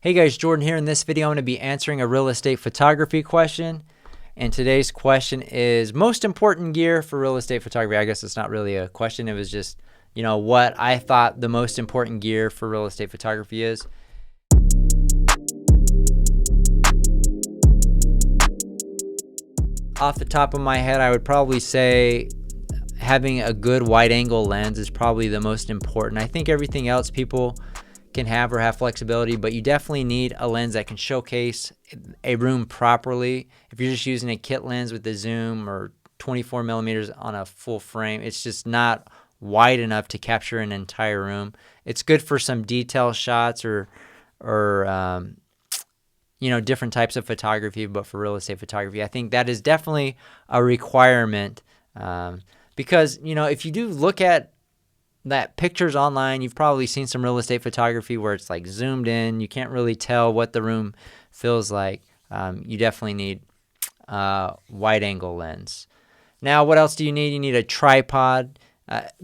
Hey guys, Jordan here. In this video, I'm going to be answering a real estate photography question. And today's question is most important gear for real estate photography. I guess it's not really a question. It was just, what I thought the most important gear for real estate photography is. Off the top of my head, I would probably say having a good wide angle lens is probably the most important. I think everything else people can have or have flexibility, but you definitely need a lens that can showcase a room properly. If you're just using a kit lens with the zoom or 24 millimeters on a full frame, it's just not wide enough to capture an entire room. It's good for some detail shots or different types of photography, but for real estate photography, I think that is definitely a requirement. Because, if you do look at that pictures online, you've probably seen some real estate photography where it's like zoomed in. You can't really tell what the room feels like. You definitely need a wide angle lens. Now, what else do you need? You need a tripod.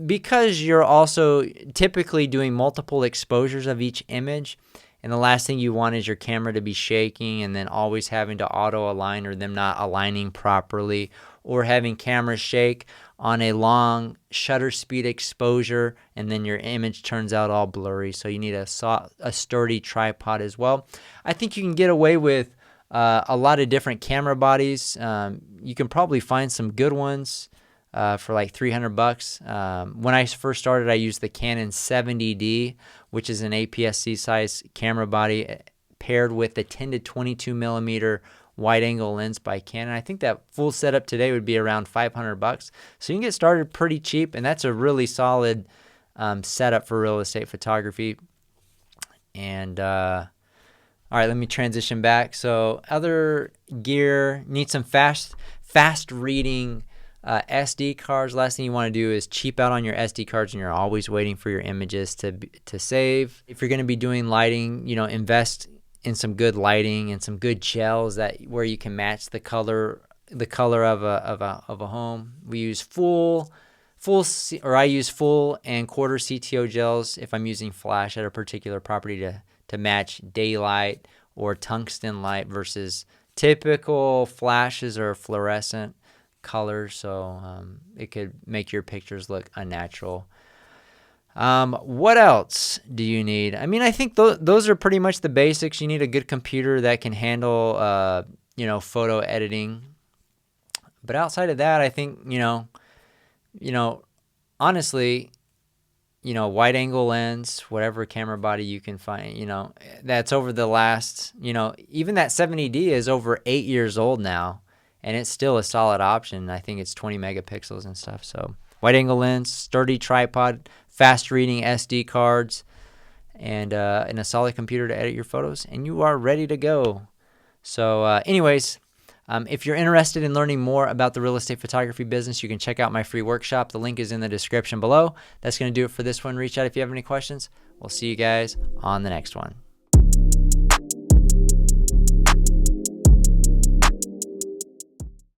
Because you're also typically doing multiple exposures of each image, and the last thing you want is your camera to be shaking and then always having to auto align or them not aligning properly, or having cameras shake on a long shutter speed exposure and then your image turns out all blurry. So you need a sturdy tripod as well. I think you can get away with a lot of different camera bodies. You can probably find some good ones for like $300. When I first started, I used the Canon 70D, which is an APS-C size camera body paired with the 10 to 22 millimeter wide angle lens by Canon. I think that full setup today would be around $500. So you can get started pretty cheap, and that's a really solid setup for real estate photography. And all right, let me transition back. So other gear, need some fast reading SD cards. Last thing you want to do is cheap out on your SD cards and you're always waiting for your images to save. If you're going to be doing lighting, invest in some good lighting and some good gels where you can match the color of a home. We use I use full and quarter CTO gels if I'm using flash at a particular property to match daylight or tungsten light versus typical flashes or fluorescent colors. So it could make your pictures look unnatural. What else do you need? I mean, I think those are pretty much the basics. You need a good computer that can handle, photo editing. But outside of that, I think, honestly, wide angle lens, whatever camera body you can find, that's over the last, even that 70D is over 8 years old now, and it's still a solid option. I think it's 20 megapixels and stuff. So wide angle lens, sturdy tripod, fast reading SD cards, and a solid computer to edit your photos, and you are ready to go. So anyways, if you're interested in learning more about the real estate photography business, you can check out my free workshop. The link is in the description below. That's going to do it for this one. Reach out if you have any questions. We'll see you guys on the next one.